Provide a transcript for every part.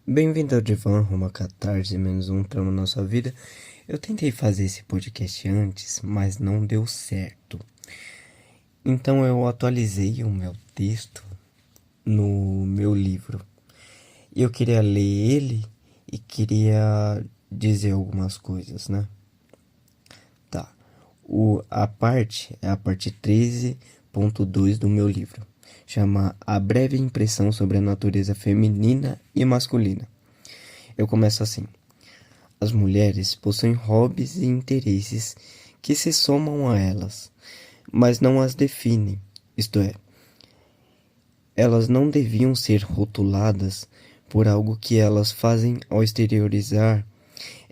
Bem-vindo ao Divã, uma catarse menos um trama na nossa vida. Eu tentei fazer esse podcast antes, mas não deu certo. Então eu atualizei o meu texto no meu livro. Eu queria ler ele e queria dizer algumas coisas, né? Tá. A parte é a parte 13.2 do meu livro. Chama A Breve Impressão sobre a Natureza Feminina e Masculina. Eu começo assim. As mulheres possuem hobbies e interesses que se somam a elas, mas não as definem, isto é, elas não deviam ser rotuladas por algo que elas fazem ao exteriorizar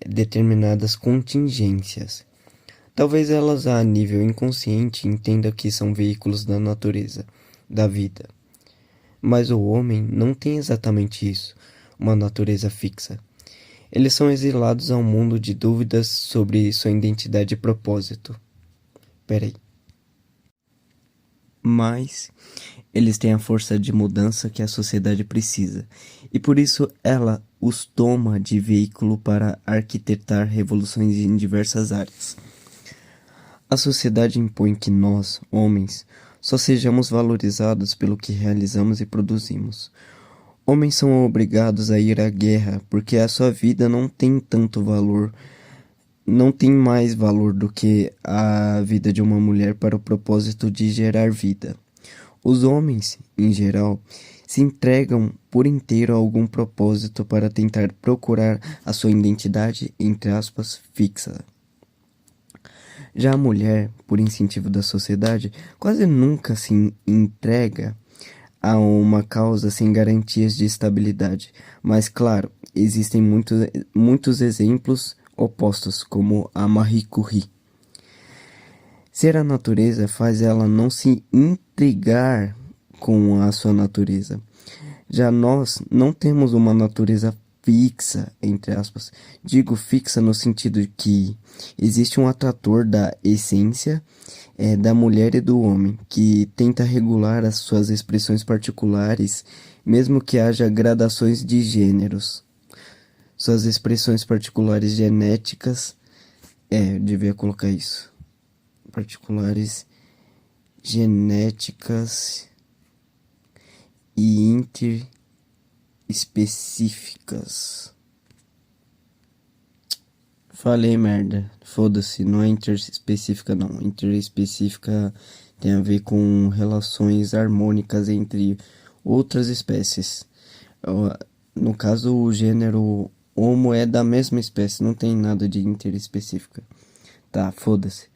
determinadas contingências. Talvez elas, a nível inconsciente, entendam que são veículos da natureza, da vida. Mas o homem não tem exatamente isso, uma natureza fixa. Eles são exilados a um mundo de dúvidas sobre sua identidade e propósito. Peraí. Mas eles têm a força de mudança que a sociedade precisa, e por isso ela os toma de veículo para arquitetar revoluções em diversas áreas. A sociedade impõe que nós, homens, só sejamos valorizados pelo que realizamos e produzimos. Homens são obrigados a ir à guerra porque a sua vida não tem tanto valor, não tem mais valor do que a vida de uma mulher para o propósito de gerar vida. Os homens, em geral, se entregam por inteiro a algum propósito para tentar procurar a sua identidade, entre aspas, fixa. Já a mulher, por incentivo da sociedade, quase nunca se entrega a uma causa sem garantias de estabilidade. Mas, claro, existem muitos exemplos opostos, como a Marie Curie. Ser a natureza faz ela não se intrigar com a sua natureza. Já nós não temos uma natureza fixa, entre aspas. Digo fixa no sentido de que existe um atrator da essência da mulher e do homem, que tenta regular as suas expressões particulares, mesmo que haja gradações de gêneros. Suas expressões particulares genéticas, eu devia colocar isso. Particulares genéticas e interespecíficas. Falei merda, foda-se, não é interespecífica não. Interespecífica tem a ver com relações harmônicas entre outras espécies. No caso, o gênero Homo é da mesma espécie, não tem nada de interespecífica. Tá, foda-se.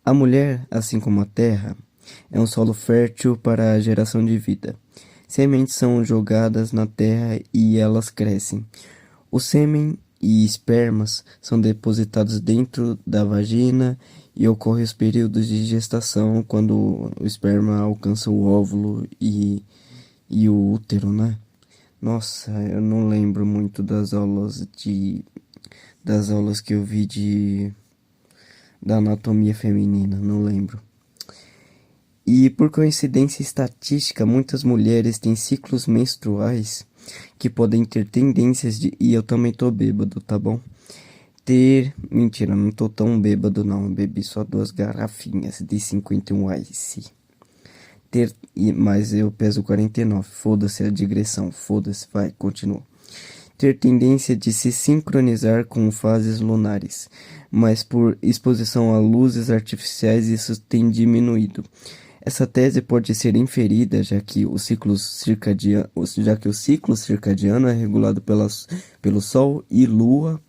A mulher, assim como a terra, é um solo fértil para a geração de vida. Sementes são jogadas na terra e elas crescem. O sêmen e espermas são depositados dentro da vagina e ocorrem os períodos de gestação quando o esperma alcança o óvulo e o útero, né? Nossa, eu não lembro muito das aulas que eu vi da anatomia feminina, não lembro. E por coincidência estatística, muitas mulheres têm ciclos menstruais que podem ter tendências de. E eu também tô bêbado, tá bom? Mentira, não tô tão bêbado não. Eu bebi só 2 garrafinhas de 51 Ice. Mas eu peso 49. Foda-se a digressão. Foda-se, vai, continua. Ter tendência de se sincronizar com fases lunares, mas por exposição a luzes artificiais isso tem diminuído. Essa tese pode ser inferida, já que o ciclo circadiano é regulado pelo Sol e Lua,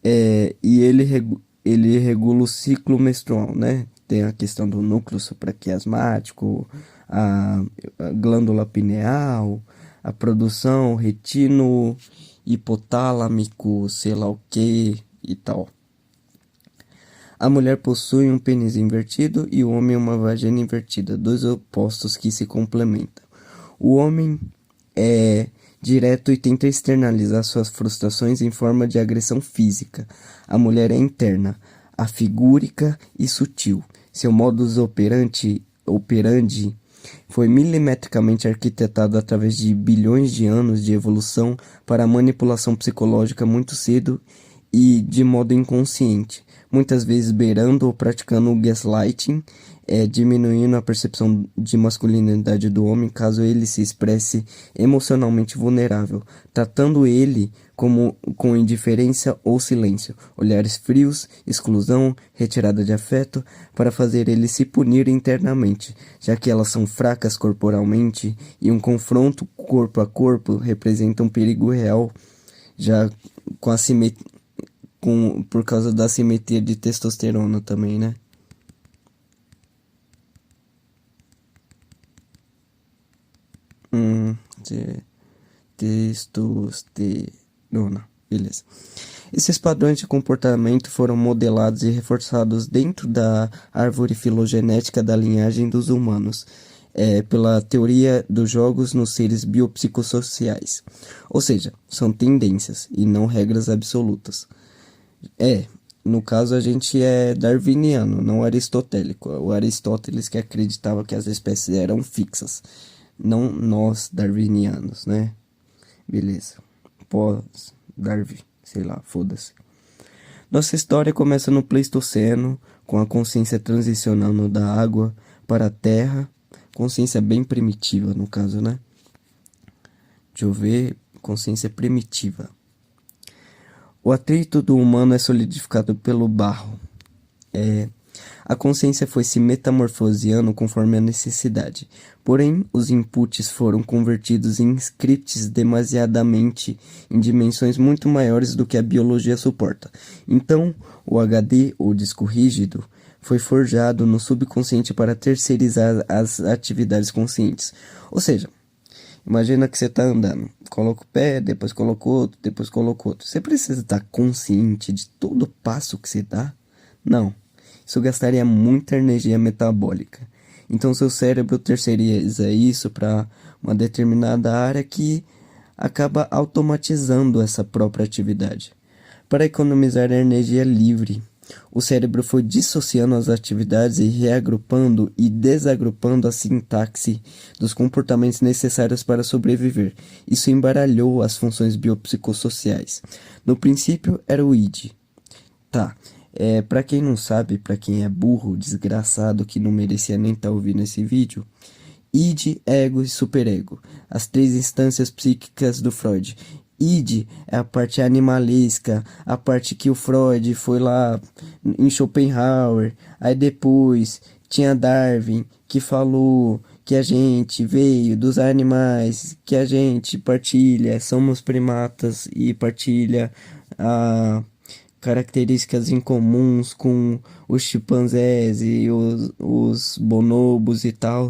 e ele regula o ciclo menstrual, né? Tem a questão do núcleo supraquiasmático, a glândula pineal, a produção retino hipotálamico, sei lá o que e tal. A mulher possui um pênis invertido e o homem uma vagina invertida, dois opostos que se complementam. O homem é direto e tenta externalizar suas frustrações em forma de agressão física. A mulher é interna, afigúrica e sutil. Seu modus operandi Foi milimetricamente arquitetado através de bilhões de anos de evolução para a manipulação psicológica muito cedo e de modo inconsciente, muitas vezes beirando ou praticando o gaslighting, diminuindo a percepção de masculinidade do homem caso ele se expresse emocionalmente vulnerável, tratando ele como com indiferença ou silêncio, olhares frios, exclusão, retirada de afeto, para fazer ele se punir internamente, já que elas são fracas corporalmente e um confronto corpo a corpo representa um perigo real, já com a por causa da assimetria de testosterona também, né? De testosterona, beleza. Esses padrões de comportamento foram modelados e reforçados dentro da árvore filogenética da linhagem dos humanos, pela teoria dos jogos nos seres biopsicossociais. Ou seja, são tendências e não regras absolutas. No caso a gente é darwiniano, não aristotélico. O Aristóteles que acreditava que as espécies eram fixas, não nós darwinianos, né? Beleza. Pós-Darwin, sei lá, foda-se. Nossa história começa no Pleistoceno, com a consciência transicionando da água para a terra, consciência bem primitiva no caso, né? Deixa eu ver, consciência primitiva. O atrito do humano é solidificado pelo barro. A consciência foi se metamorfoseando conforme a necessidade. Porém, os inputs foram convertidos em scripts demasiadamente em dimensões muito maiores do que a biologia suporta. Então, o HD, ou disco rígido, foi forjado no subconsciente para terceirizar as atividades conscientes. Ou seja, imagina que você está andando, coloca o pé, depois coloca outro, depois coloca outro. Você precisa estar consciente de todo passo que você dá? Não. Isso gastaria muita energia metabólica. Então seu cérebro terceiriza isso para uma determinada área que acaba automatizando essa própria atividade. Para economizar energia livre, o cérebro foi dissociando as atividades e reagrupando e desagrupando a sintaxe dos comportamentos necessários para sobreviver. Isso embaralhou as funções biopsicossociais. No princípio era o id. Tá, para quem não sabe, para quem é burro, desgraçado, que não merecia nem estar ouvindo esse vídeo, id, ego e superego, as três instâncias psíquicas do Freud. Id é a parte animalesca, a parte que o Freud foi lá em Schopenhauer, aí depois tinha Darwin que falou que a gente veio dos animais, que a gente partilha, somos primatas e partilha a características incomuns com os chimpanzés e os bonobos e tal.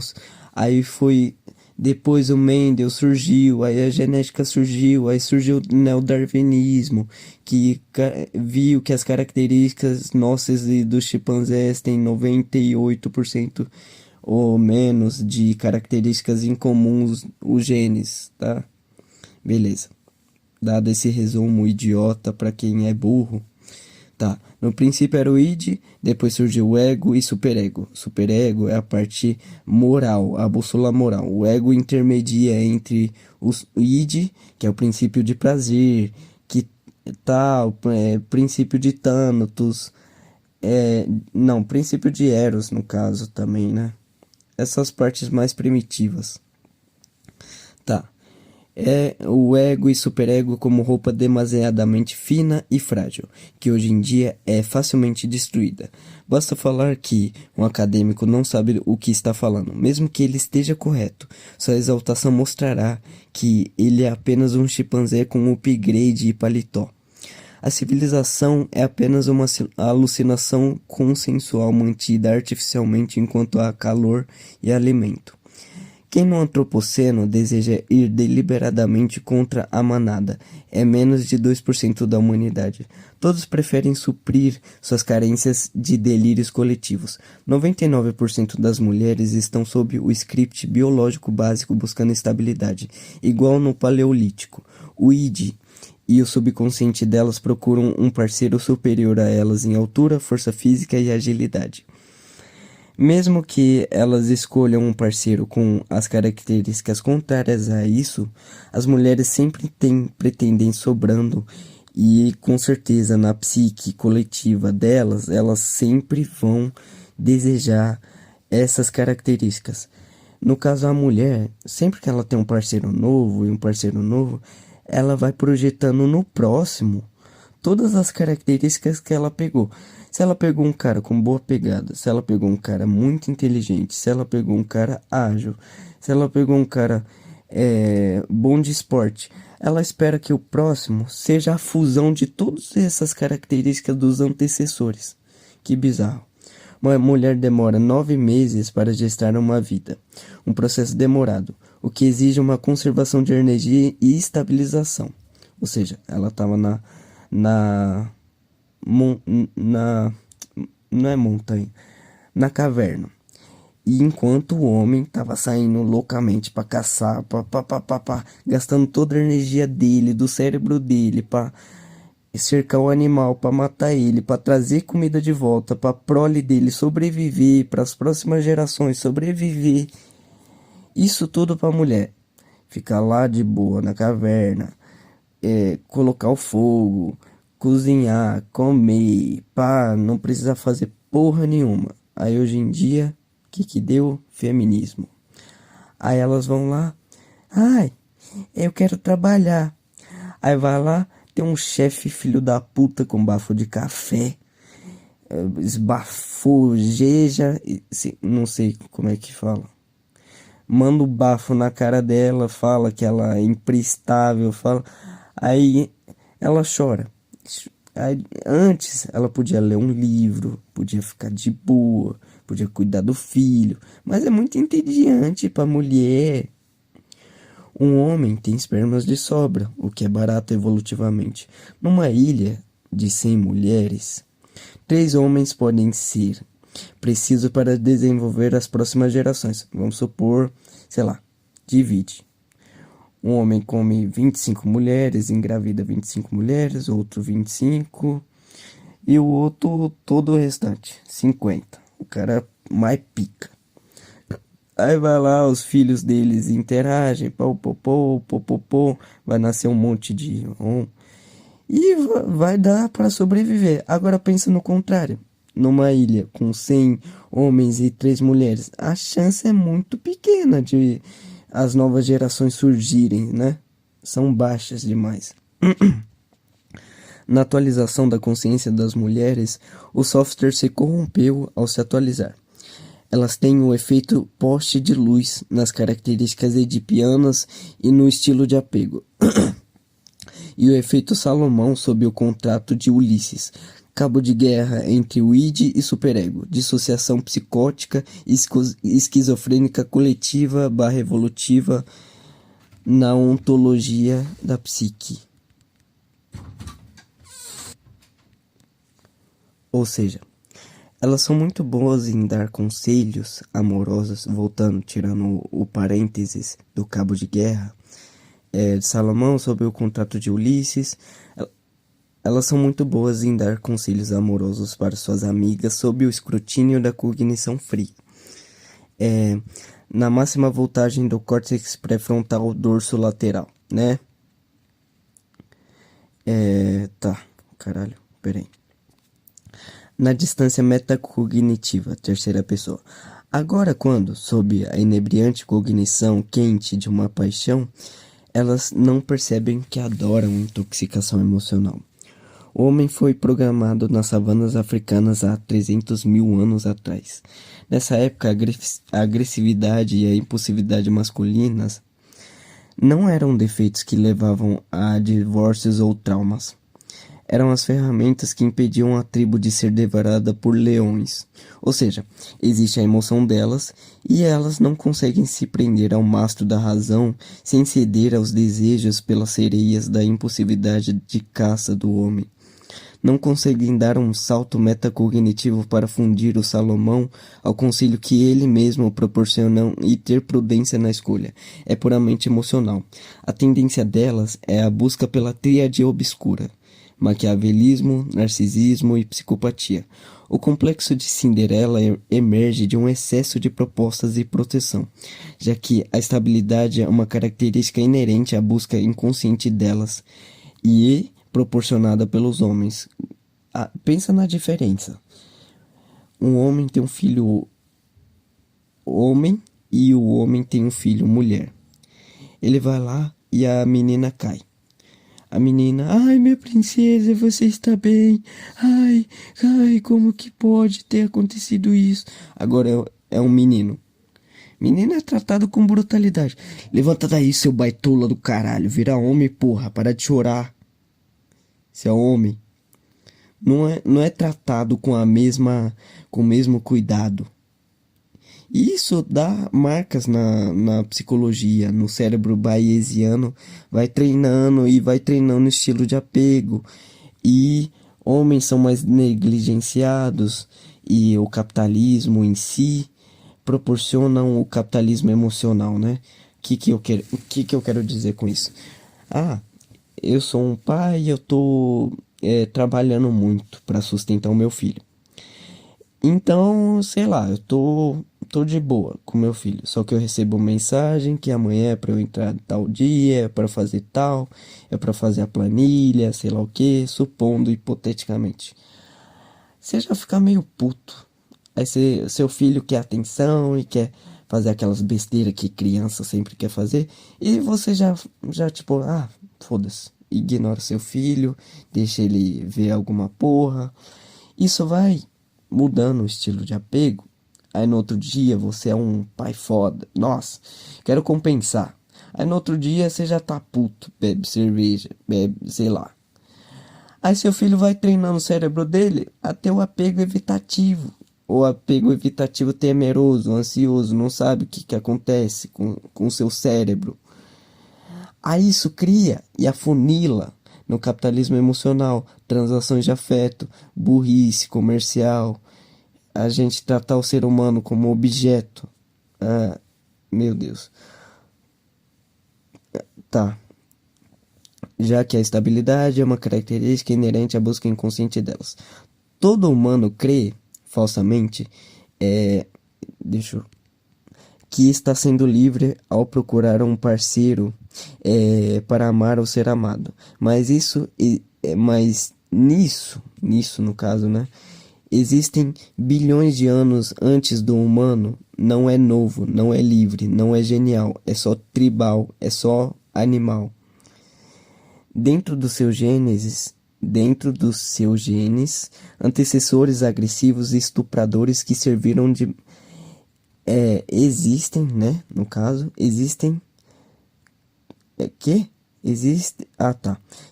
Aí foi depois o Mendel surgiu, aí a genética surgiu, aí surgiu o neodarwinismo, que viu que as características nossas e dos chimpanzés têm 98% ou menos de características incomuns, os genes, tá? Beleza. Dado esse resumo idiota para quem é burro, tá, no princípio era o id, depois surgiu o ego e superego. Superego é a parte moral, a bússola moral. O ego intermedia entre o id, que é o princípio de prazer, que tal, princípio de Thanatos, não, princípio de Eros no caso também, né? Essas partes mais primitivas. Tá. O ego e superego como roupa demasiadamente fina e frágil, que hoje em dia é facilmente destruída. Basta falar que um acadêmico não sabe o que está falando, mesmo que ele esteja correto. Sua exaltação mostrará que ele é apenas um chimpanzé com um upgrade e paletó. A civilização é apenas uma alucinação consensual mantida artificialmente enquanto há calor e alimento. Quem no antropoceno deseja ir deliberadamente contra a manada é menos de 2% da humanidade. Todos preferem suprir suas carências de delírios coletivos. 99% das mulheres estão sob o script biológico básico buscando estabilidade, igual no Paleolítico. O id e o subconsciente delas procuram um parceiro superior a elas em altura, força física e agilidade. Mesmo que elas escolham um parceiro com as características contrárias a isso, as mulheres sempre têm pretendentes sobrando e com certeza na psique coletiva delas, elas sempre vão desejar essas características. No caso, a mulher, sempre que ela tem um parceiro novo e um parceiro novo, ela vai projetando no próximo todas as características que ela pegou. Se ela pegou um cara com boa pegada, se ela pegou um cara muito inteligente, se ela pegou um cara ágil, se ela pegou um cara bom de esporte, ela espera que o próximo seja a fusão de todas essas características dos antecessores. Que bizarro. Uma mulher demora 9 meses para gestar uma vida, um processo demorado, o que exige uma conservação de energia e estabilização. Ou seja, ela estava na não é montanha, na caverna. E enquanto o homem estava saindo loucamente para caçar, gastando toda a energia dele, do cérebro dele, para cercar o animal, para matar ele, para trazer comida de volta, para a prole dele sobreviver, para as próximas gerações sobreviver. Isso tudo para a mulher ficar lá de boa na caverna, colocar o fogo, cozinhar, comer, pá, não precisa fazer porra nenhuma. Aí hoje em dia, o que deu? Feminismo. Aí elas vão lá, ai, eu quero trabalhar. Aí vai lá, tem um chefe filho da puta com bafo de café, esbafogeja, não sei como é que fala. Manda o bafo na cara dela, fala que ela é imprestável, fala. Aí ela chora. Aí, antes ela podia ler um livro, podia ficar de boa, podia cuidar do filho, mas é muito entediante para mulher. Um homem tem espermas de sobra, o que é barato evolutivamente. Numa ilha de 100 mulheres, 3 homens podem ser precisos para desenvolver as próximas gerações. Vamos supor, sei lá, divide. Um homem come 25 mulheres, engravida 25 mulheres, outro 25 e o outro todo o restante, 50. O cara mais pica. Aí vai lá, os filhos deles interagem, pô, vai nascer um monte de e vai dar para sobreviver. Agora pensa no contrário. Numa ilha com 100 homens e 3 mulheres, a chance é muito pequena de as novas gerações surgirem, né? São baixas demais. Na atualização da consciência das mulheres, o software se corrompeu ao se atualizar. Elas têm o efeito poste de luz nas características edipianas e no estilo de apego. E o efeito Salomão sob o contrato de Ulisses, cabo de guerra entre o id e superego, dissociação psicótica e esquizofrênica coletiva / evolutiva na ontologia da psique. Ou seja, elas são muito boas em dar conselhos amorosos, voltando, tirando o parênteses do cabo de guerra, de Salomão sobre o contrato de Ulisses. Elas são muito boas em dar conselhos amorosos para suas amigas sob o escrutínio da cognição fria. Na máxima voltagem do córtex pré-frontal dorso lateral, né? Peraí. Na distância metacognitiva, terceira pessoa. Agora, quando, sob a inebriante cognição quente de uma paixão, elas não percebem que adoram intoxicação emocional. O homem foi programado nas savanas africanas há 300 mil anos atrás. Nessa época, a agressividade e a impulsividade masculinas não eram defeitos que levavam a divórcios ou traumas. Eram as ferramentas que impediam a tribo de ser devorada por leões. Ou seja, existe a emoção delas e elas não conseguem se prender ao mastro da razão sem ceder aos desejos pelas sereias da impulsividade de caça do homem. Não conseguem dar um salto metacognitivo para fundir o Salomão ao conselho que ele mesmo proporciona e ter prudência na escolha. É puramente emocional. A tendência delas é a busca pela tríade obscura. maquiavelismo, narcisismo e psicopatia. O complexo de Cinderela emerge de um excesso de propostas de proteção, já que a estabilidade é uma característica inerente à busca inconsciente delas e proporcionada pelos homens. Pensa na diferença. Um homem tem um filho homem e o homem tem um filho mulher. Ele vai lá e a menina cai. A menina, ai, minha princesa, você está bem? Ai, como que pode ter acontecido isso? Agora é um menino. Menino é tratado com brutalidade. Levanta daí, seu baitola do caralho. Vira homem, porra. Para de chorar. Você é homem. Não é tratado com com o mesmo cuidado. E isso dá marcas na psicologia, no cérebro bayesiano, vai treinando o estilo de apego. E homens são mais negligenciados e o capitalismo em si proporcionam o capitalismo emocional, né? O que que eu quero dizer com isso? Eu sou um pai e eu tô trabalhando muito para sustentar o meu filho. Então, sei lá, eu tô de boa com meu filho. Só que eu recebo mensagem que amanhã é pra eu entrar tal dia, é pra fazer tal, é pra fazer a planilha, sei lá o que, supondo hipoteticamente. Você já fica meio puto. Aí seu filho quer atenção e quer fazer aquelas besteiras que criança sempre quer fazer. E você já tipo, foda-se. Ignora seu filho, deixa ele ver alguma porra. Isso vai mudando o estilo de apego. Aí no outro dia você é um pai foda. Nossa, quero compensar. Aí no outro dia você já tá puto, bebe cerveja, bebe, sei lá. Aí seu filho vai treinando o cérebro dele até o apego evitativo. O apego evitativo temeroso, ansioso, não sabe o que acontece com o seu cérebro. Aí isso cria e afunila no capitalismo emocional, transações de afeto, burrice comercial, a gente tratar o ser humano como objeto. Meu Deus. Tá. Já que a estabilidade é uma característica inerente à busca inconsciente delas. Todo humano crê, falsamente, que está sendo livre ao procurar um parceiro para amar ou ser amado. Mas nisso no caso, né? Existem bilhões de anos antes do humano, não é novo, não é livre, não é genial, é só tribal, é só animal. Dentro dos seus genes, antecessores agressivos e estupradores que serviram de... existem, né? No caso, existem...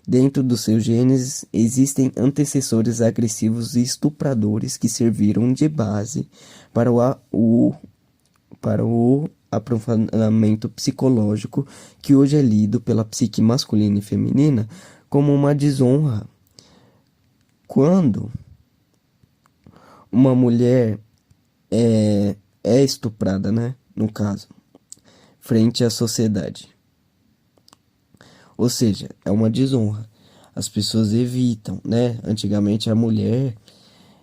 Dentro dos seus genes existem antecessores agressivos e estupradores que serviram de base para o aprofundamento psicológico que hoje é lido pela psique masculina e feminina como uma desonra. Quando uma mulher é estuprada, né? No caso, frente à sociedade. Ou seja, é uma desonra. As pessoas evitam, né? Antigamente a mulher,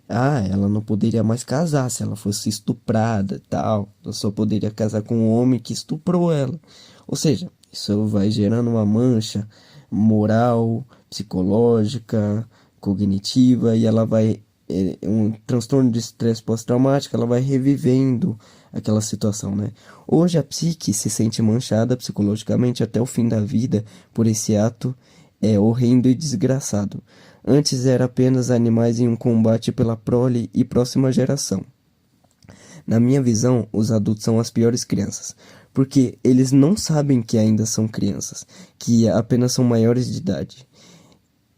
ela não poderia mais casar se ela fosse estuprada e tal. Ela só poderia casar com um homem que estuprou ela. Ou seja, isso vai gerando uma mancha moral, psicológica, cognitiva, e ela vai um transtorno de estresse pós-traumático, ela vai revivendo aquela situação, né? Hoje a psique se sente manchada psicologicamente até o fim da vida por esse ato horrendo e desgraçado. Antes era apenas animais em um combate pela prole e próxima geração. Na minha visão, os adultos são as piores crianças, porque eles não sabem que ainda são crianças, que apenas são maiores de idade.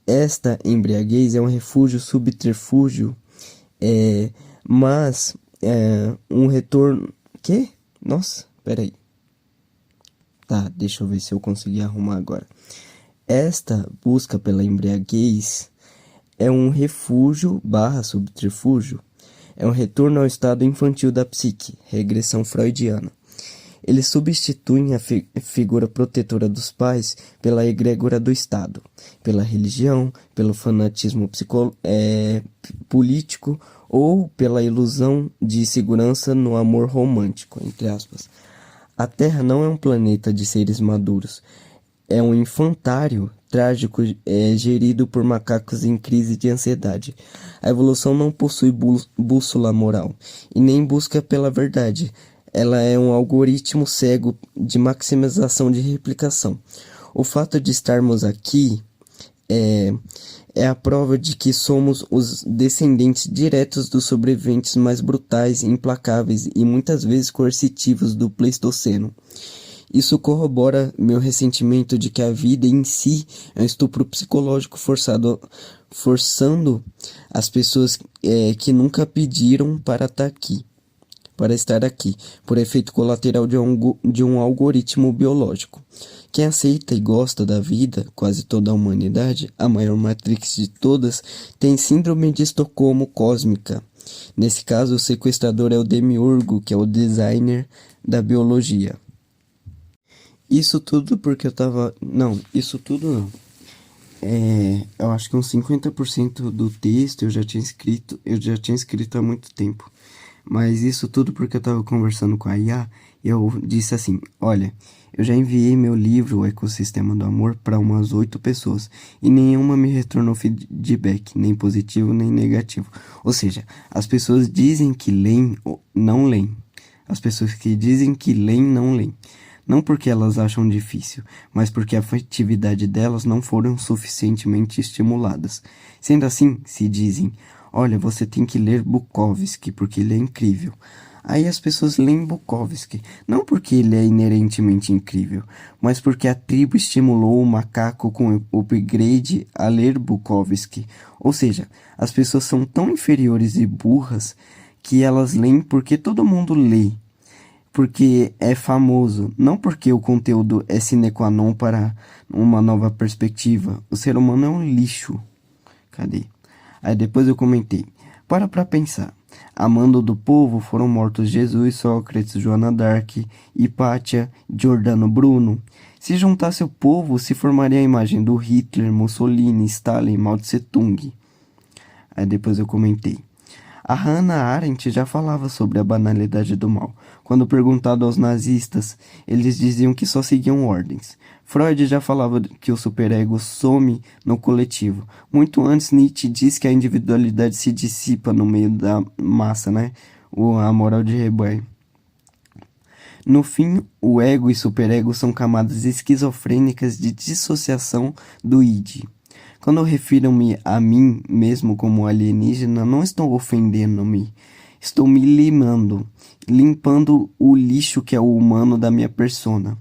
Esta embriaguez é um refúgio subterfúgio, mas um retorno... Quê? Nossa, peraí. Tá, deixa eu ver se eu consegui arrumar agora. Esta busca pela embriaguez é um refúgio / subterfúgio. É um retorno ao estado infantil da psique, regressão freudiana. Eles substituem a figura protetora dos pais pela egrégora do Estado, pela religião, pelo fanatismo político ou pela ilusão de segurança no amor romântico, entre aspas. A Terra não é um planeta de seres maduros, é um infantário trágico gerido por macacos em crise de ansiedade. A evolução não possui bússola moral e nem busca pela verdade. Ela é um algoritmo cego de maximização de replicação. O fato de estarmos aqui é a prova de que somos os descendentes diretos dos sobreviventes mais brutais, implacáveis e muitas vezes coercitivos do Pleistoceno. Isso corrobora meu ressentimento de que a vida em si é um estupro psicológico forçando as pessoas que nunca pediram para estar aqui, por efeito colateral de um algoritmo biológico. Quem aceita e gosta da vida, quase toda a humanidade, a maior matrix de todas, tem síndrome de Estocolmo cósmica. Nesse caso, o sequestrador é o demiurgo, que é o designer da biologia. Isso tudo porque eu tava... Não, isso tudo não. Eu acho que uns 50% do texto eu já tinha escrito há muito tempo. Mas isso tudo porque eu tava conversando com a IA e eu disse assim, olha, eu já enviei meu livro O Ecossistema do Amor para umas 8 pessoas e nenhuma me retornou feedback, nem positivo nem negativo. Ou seja, as pessoas dizem que leem, não leem. As pessoas que dizem que leem, não leem. Não porque elas acham difícil, mas porque a afetividade delas não foram suficientemente estimuladas. Sendo assim, se dizem, olha, você tem que ler Bukowski, porque ele é incrível. Aí as pessoas leem Bukowski, não porque ele é inerentemente incrível, mas porque a tribo estimulou o macaco com upgrade a ler Bukowski. Ou seja, as pessoas são tão inferiores e burras que elas leem porque todo mundo lê. Porque é famoso, não porque o conteúdo é sine qua non para uma nova perspectiva. O ser humano é um lixo. Cadê? Aí depois eu comentei. Para pra pensar. A mando do povo foram mortos Jesus, Sócrates, Joana d'Arc, Hipátia, Giordano Bruno. Se juntasse o povo, se formaria a imagem do Hitler, Mussolini, Stalin, Mao Tse Tung. Aí depois eu comentei. A Hannah Arendt já falava sobre a banalidade do mal. Quando perguntado aos nazistas, eles diziam que só seguiam ordens. Freud já falava que o superego some no coletivo. Muito antes, Nietzsche diz que a individualidade se dissipa no meio da massa, né? A moral de rebanho. No fim, o ego e superego são camadas esquizofrênicas de dissociação do id. Quando eu refiro-me a mim mesmo como alienígena, não estou ofendendo-me. Estou me limando, limpando o lixo que é o humano da minha persona.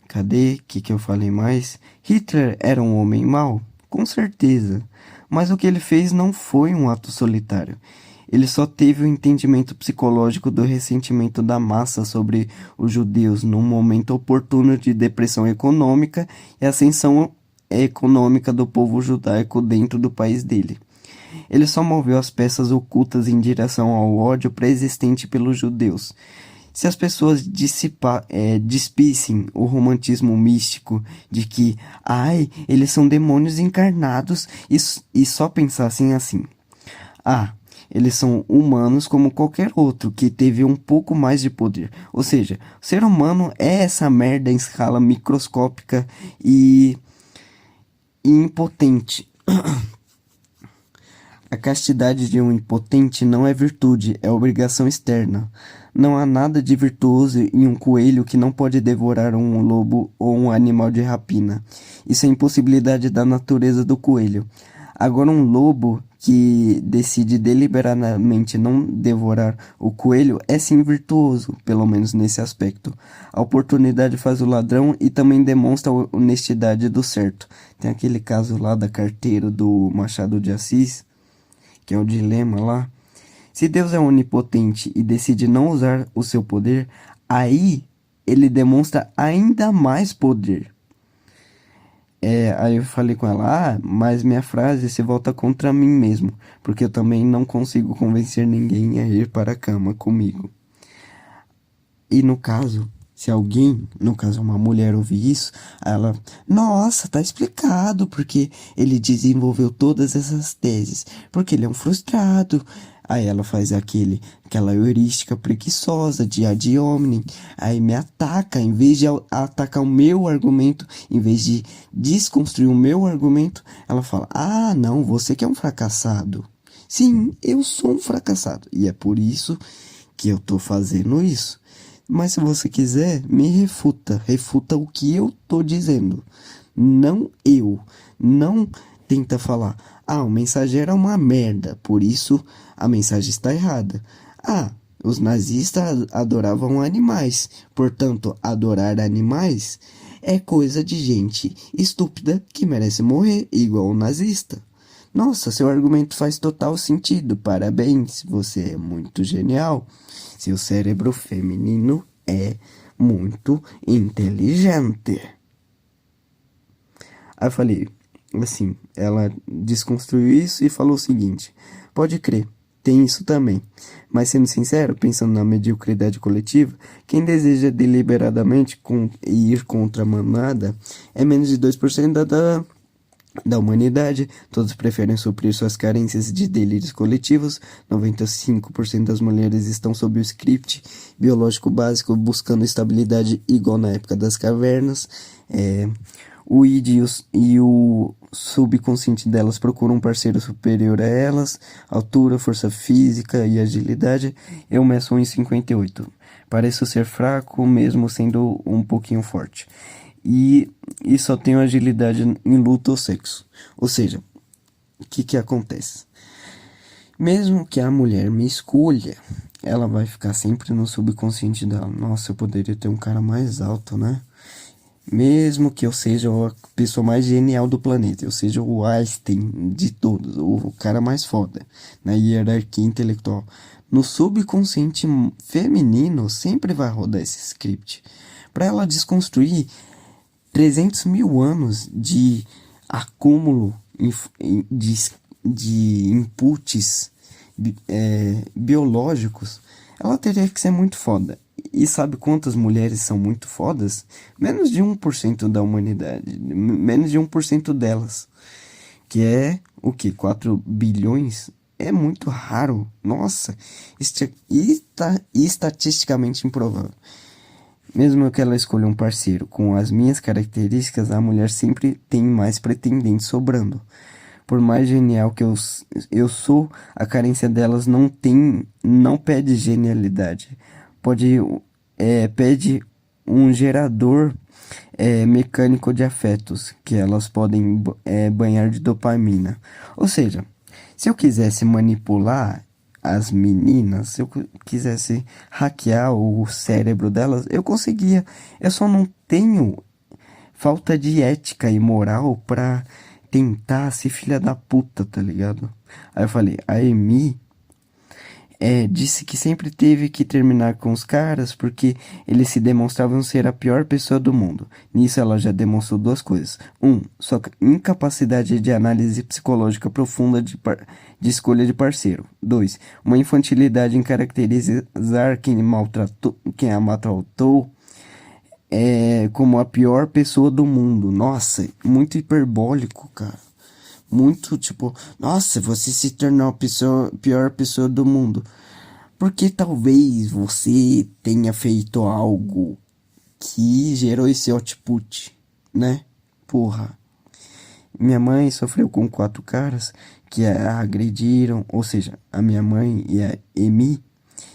Cadê? Que eu falei mais? Hitler era um homem mau? Com certeza. Mas o que ele fez não foi um ato solitário. Ele só teve o entendimento psicológico do ressentimento da massa sobre os judeus num momento oportuno de depressão econômica e ascensão econômica do povo judaico dentro do país dele. Ele só moveu as peças ocultas em direção ao ódio pré-existente pelos judeus. Se as pessoas despissem o romantismo místico de que, eles são demônios encarnados e só pensassem assim. Eles são humanos como qualquer outro que teve um pouco mais de poder. Ou seja, o ser humano é essa merda em escala microscópica e impotente. A castidade de um impotente não é virtude, é obrigação externa. Não há nada de virtuoso em um coelho que não pode devorar um lobo ou um animal de rapina. Isso é impossibilidade da natureza do coelho. Agora, um lobo que decide deliberadamente não devorar o coelho é sim virtuoso, pelo menos nesse aspecto. A oportunidade faz o ladrão e também demonstra a honestidade do certo. Tem aquele caso lá da carteira do Machado de Assis, que é o dilema lá. Se Deus é onipotente e decide não usar o seu poder, aí ele demonstra ainda mais poder. Aí eu falei com ela, mas minha frase se volta contra mim mesmo, porque eu também não consigo convencer ninguém a ir para a cama comigo. E no caso, se alguém, no caso uma mulher, ouvir isso, ela, nossa, tá explicado porque ele desenvolveu todas essas teses, porque ele é um frustrado. Aí ela faz aquela heurística preguiçosa de ad hominem, aí me ataca, em vez de atacar o meu argumento, em vez de desconstruir o meu argumento, ela fala, ah, não, você que é um fracassado. Sim, eu sou um fracassado, e é por isso que eu tô fazendo isso. Mas se você quiser, me refuta o que eu tô dizendo. Não eu. Não tenta falar, ah, o mensageiro é uma merda, por isso a mensagem está errada. Ah, os nazistas adoravam animais, portanto, adorar animais é coisa de gente estúpida que merece morrer, igual o nazista. Nossa, seu argumento faz total sentido, parabéns, você é muito genial. Seu cérebro feminino é muito inteligente. Aí eu falei, assim, ela desconstruiu isso e falou o seguinte, pode crer, tem isso também. Mas sendo sincero, pensando na mediocridade coletiva, quem deseja deliberadamente ir contra a manada é menos de 2% da humanidade. Todos preferem suprir suas carências de delírios coletivos. 95% das mulheres estão sob o script biológico básico, buscando estabilidade igual na época das cavernas. O id e o subconsciente delas procuram um parceiro superior a elas, altura, força física e agilidade. Eu meço 1,58. Pareço ser fraco, mesmo sendo um pouquinho forte. E só tenho agilidade em luta ou sexo. Ou seja, o que acontece? Mesmo que a mulher me escolha, ela vai ficar sempre no subconsciente dela. Nossa, eu poderia ter um cara mais alto, né? Mesmo que eu seja a pessoa mais genial do planeta, eu seja o Einstein de todos, o cara mais foda na hierarquia intelectual. No subconsciente feminino sempre vai rodar esse script. Para ela desconstruir 300 mil anos de acúmulo de inputs biológicos, ela teria que ser muito foda. E sabe quantas mulheres são muito fodas? Menos de 1% da humanidade. Menos de 1% delas. Que é o que? 4 bilhões? É muito raro. Nossa, estatisticamente improvável. Mesmo que ela escolha um parceiro com as minhas características, a mulher sempre tem mais pretendentes sobrando. Por mais genial que eu sou, a carência delas não pede genialidade. Pede um gerador mecânico de afetos, que elas podem banhar de dopamina. Ou seja, se eu quisesse manipular as meninas, se eu quisesse hackear o cérebro delas, eu conseguia. Eu só não tenho falta de ética e moral pra tentar ser filha da puta, tá ligado? Aí eu falei, a Amy disse que sempre teve que terminar com os caras porque eles se demonstravam ser a pior pessoa do mundo. Nisso ela já demonstrou duas coisas. Sua incapacidade de análise psicológica profunda de escolha de parceiro. 2, uma infantilidade em caracterizar quem a maltratou como a pior pessoa do mundo. Nossa, muito hiperbólico, cara. Muito tipo, nossa, você se tornou a pior pessoa do mundo. Porque talvez você tenha feito algo que gerou esse output, né? Porra. Minha mãe sofreu com 4 caras que a agrediram, ou seja, a minha mãe e a Amy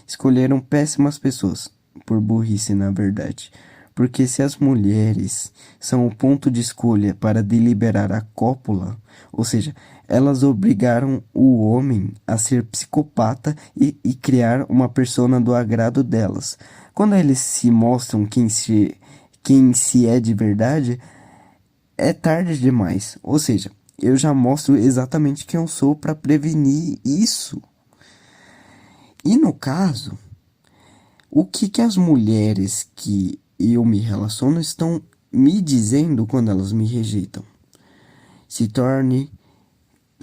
escolheram péssimas pessoas, por burrice na verdade. Porque se as mulheres são o ponto de escolha para deliberar a cópula, ou seja, elas obrigaram o homem a ser psicopata e criar uma persona do agrado delas. Quando eles se mostram quem se é de verdade, é tarde demais. Ou seja, eu já mostro exatamente quem eu sou para prevenir isso. E no caso, o que as mulheres que eu me relaciono estão me dizendo quando elas me rejeitam? Se torne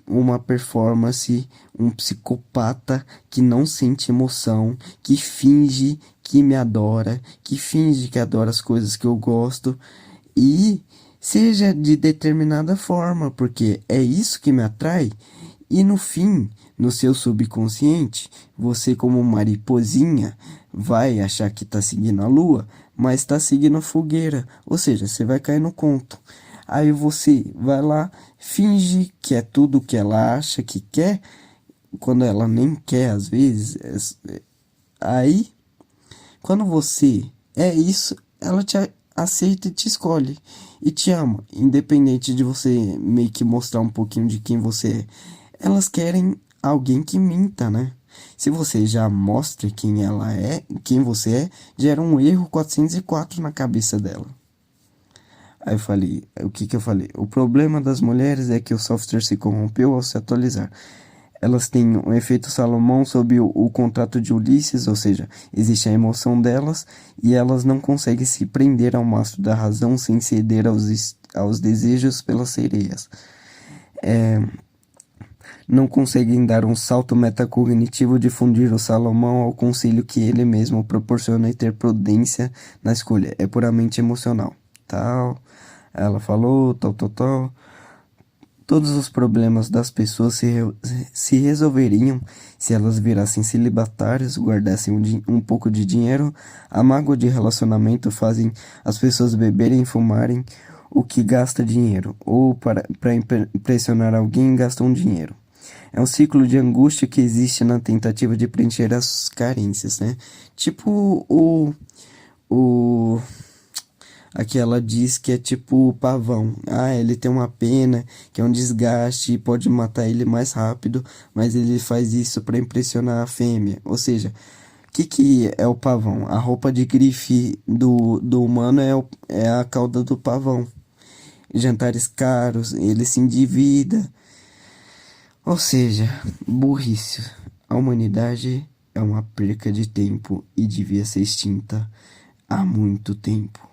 uma performance, um psicopata que não sente emoção, que finge que me adora, que finge que adora as coisas que eu gosto e seja de determinada forma, porque é isso que me atrai. E no fim, no seu subconsciente, você como mariposinha vai achar que tá seguindo a lua, mas tá seguindo a fogueira, ou seja, você vai cair no conto. Aí você vai lá, finge que é tudo que ela acha que quer, quando ela nem quer às vezes. Aí, quando você é isso, ela te aceita e te escolhe e te ama, independente de você meio que mostrar um pouquinho de quem você é. Elas querem alguém que minta, né? Se você já mostra quem ela é, quem você é, gera um erro 404 na cabeça dela. Aí eu falei, o que que eu falei? O problema das mulheres é que o software se corrompeu ao se atualizar. Elas têm um efeito Salomão sob o contrato de Ulisses, ou seja, existe a emoção delas e elas não conseguem se prender ao mastro da razão sem ceder aos desejos pelas sereias. Não conseguem dar um salto metacognitivo de fundir o Salomão ao conselho que ele mesmo proporciona e ter prudência na escolha. É puramente emocional. Tal. Ela falou, tal. Todos os problemas das pessoas se resolveriam se elas virassem celibatárias, guardassem um pouco de dinheiro. A mágoa de relacionamento fazem as pessoas beberem e fumarem o que gasta dinheiro, ou para impressionar alguém gastam dinheiro. É um ciclo de angústia que existe na tentativa de preencher as carências, né? Tipo o aqui ela diz que é tipo o pavão. Ah, ele tem uma pena, que é um desgaste e pode matar ele mais rápido, mas ele faz isso para impressionar a fêmea. Ou seja, o que é o pavão? A roupa de grife do humano é a cauda do pavão. Jantares caros, ele se endivida. Ou seja, burrice. A humanidade é uma perca de tempo e devia ser extinta há muito tempo.